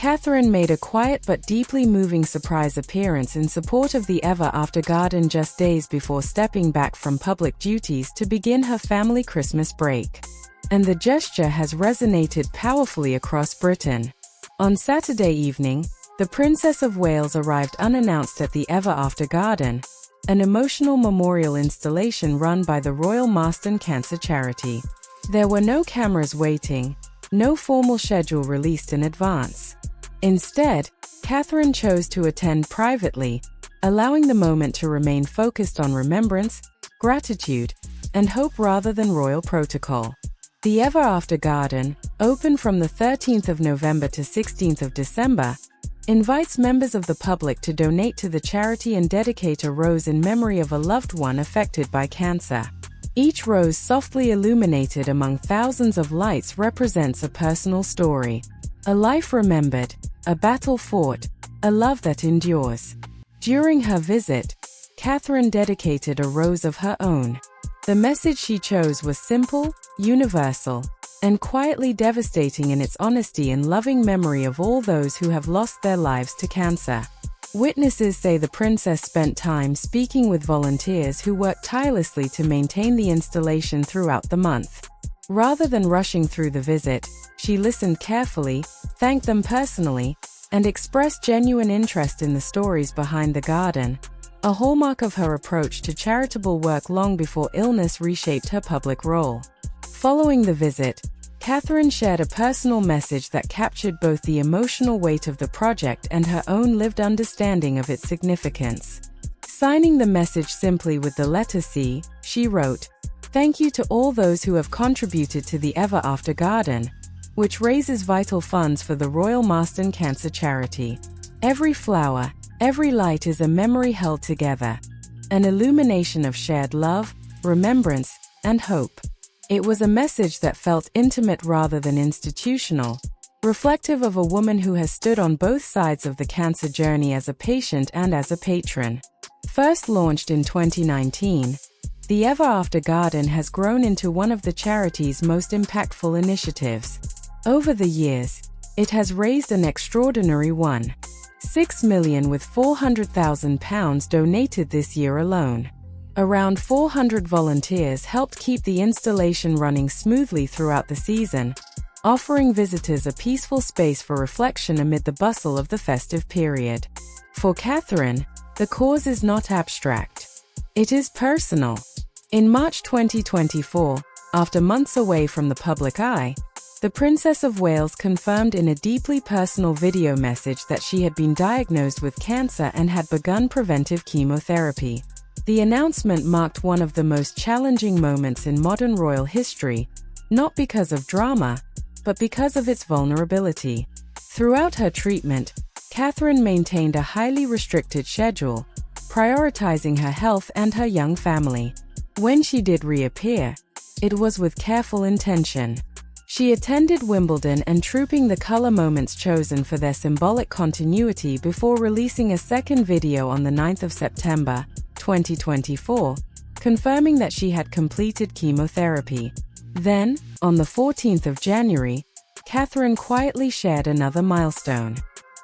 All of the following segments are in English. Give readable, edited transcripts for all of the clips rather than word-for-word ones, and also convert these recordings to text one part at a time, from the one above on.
Catherine made a quiet but deeply moving surprise appearance in support of the Ever After Garden just days before stepping back from public duties to begin her family Christmas break. And the gesture has resonated powerfully across Britain. On Saturday evening, the Princess of Wales arrived unannounced at the Ever After Garden, an emotional memorial installation run by the Royal Marston Cancer Charity. There were no cameras waiting, no formal schedule released in advance. Instead, Catherine chose to attend privately, allowing the moment to remain focused on remembrance, gratitude, and hope rather than royal protocol. The Ever After Garden, open from the 13th of November to 16th of December, invites members of the public to donate to the charity and dedicate a rose in memory of a loved one affected by cancer. Each rose, softly illuminated among thousands of lights, represents a personal story, a life remembered, a battle fought, a love that endures. During her visit, Catherine dedicated a rose of her own. The message she chose was simple, universal, and quietly devastating in its honesty and loving memory of all those who have lost their lives to cancer. Witnesses say the princess spent time speaking with volunteers who worked tirelessly to maintain the installation throughout the month. Rather than rushing through the visit, she listened carefully, thanked them personally, and expressed genuine interest in the stories behind the garden, a hallmark of her approach to charitable work long before illness reshaped her public role. Following the visit, Catherine shared a personal message that captured both the emotional weight of the project and her own lived understanding of its significance. Signing the message simply with the letter C, she wrote, "Thank you to all those who have contributed to the Ever After Garden, which raises vital funds for the Royal Marston Cancer Charity. Every flower, every light is a memory held together, an illumination of shared love, remembrance, and hope." It was a message that felt intimate rather than institutional, reflective of a woman who has stood on both sides of the cancer journey as a patient and as a patron. First launched in 2019, the Ever After Garden has grown into one of the charity's most impactful initiatives. Over the years, it has raised an extraordinary £1.6 million with £400,000 donated this year alone. Around 400 volunteers helped keep the installation running smoothly throughout the season, offering visitors a peaceful space for reflection amid the bustle of the festive period. For Catherine, the cause is not abstract. It is personal. In March 2024, after months away from the public eye, the Princess of Wales confirmed in a deeply personal video message that she had been diagnosed with cancer and had begun preventive chemotherapy. The announcement marked one of the most challenging moments in modern royal history, not because of drama, but because of its vulnerability. Throughout her treatment, Catherine maintained a highly restricted schedule, prioritizing her health and her young family. When she did reappear, it was with careful intention. She attended Wimbledon and trooping the color moments chosen for their symbolic continuity before releasing a second video on the 9th of September, 2024, confirming that she had completed chemotherapy. Then, on the 14th of January, Catherine quietly shared another milestone.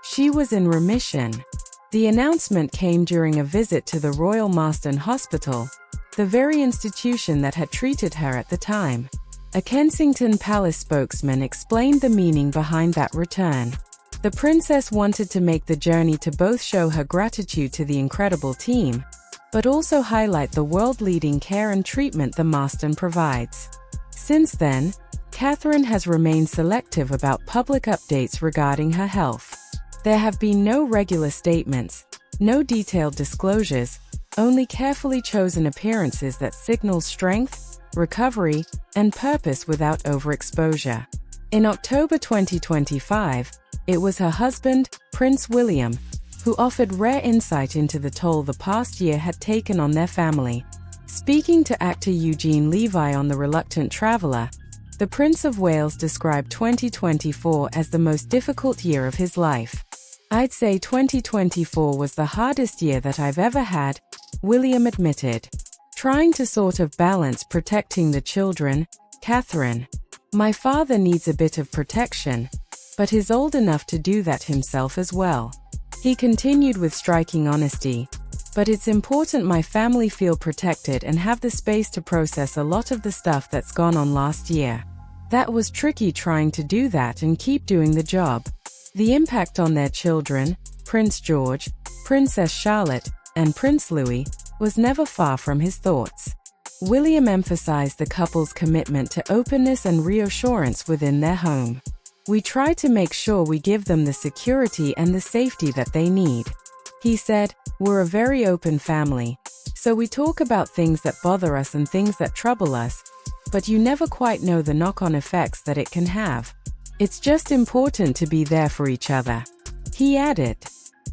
She was in remission. The announcement came during a visit to the Royal Marston Hospital, the very institution that had treated her at the time. A Kensington Palace spokesman explained the meaning behind that return. The princess wanted to make the journey to both show her gratitude to the incredible team, but also highlight the world-leading care and treatment the Marston provides. Since then, Catherine has remained selective about public updates regarding her health. There have been no regular statements, no detailed disclosures, only carefully chosen appearances that signal strength, recovery, and purpose without overexposure. In October 2025, it was her husband, Prince William, who offered rare insight into the toll the past year had taken on their family. Speaking to actor Eugene Levy on The Reluctant Traveller, the Prince of Wales described 2024 as the most difficult year of his life. "I'd say 2024 was the hardest year that I've ever had," William admitted. "Trying to sort of balance protecting the children, Catherine. My father needs a bit of protection, but is old enough to do that himself as well. He continued with striking honesty. But it's important my family feel protected and have the space to process a lot of the stuff that's gone on last year. That was tricky trying to do that and keep doing the job. The impact on their children, Prince George, Princess Charlotte, and Prince Louis, was never far from his thoughts. William emphasized the couple's commitment to openness and reassurance within their home. We try to make sure we give them the security and the safety that they need. He said, "We're a very open family, so we talk about things that bother us and things that trouble us, but you never quite know the knock-on effects that it can have. It's just important to be there for each other," he added,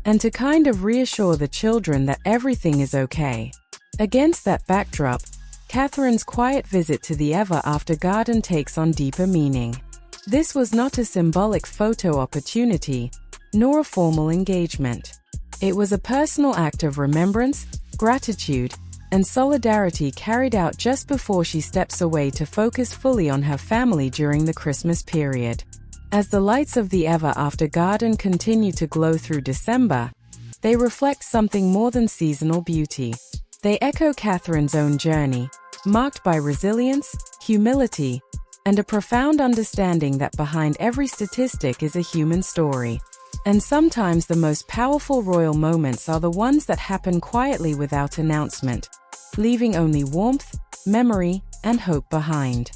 and to kind of reassure the children that everything is okay. Against that backdrop, Catherine's quiet visit to the ever-after garden takes on deeper meaning. This was not a symbolic photo opportunity, nor a formal engagement. It was a personal act of remembrance, gratitude, and solidarity carried out just before she steps away to focus fully on her family during the Christmas period. As the lights of the ever-after garden continue to glow through December, they reflect something more than seasonal beauty. They echo Catherine's own journey, marked by resilience, humility, and a profound understanding that behind every statistic is a human story. And sometimes the most powerful royal moments are the ones that happen quietly without announcement, leaving only warmth, memory, and hope behind.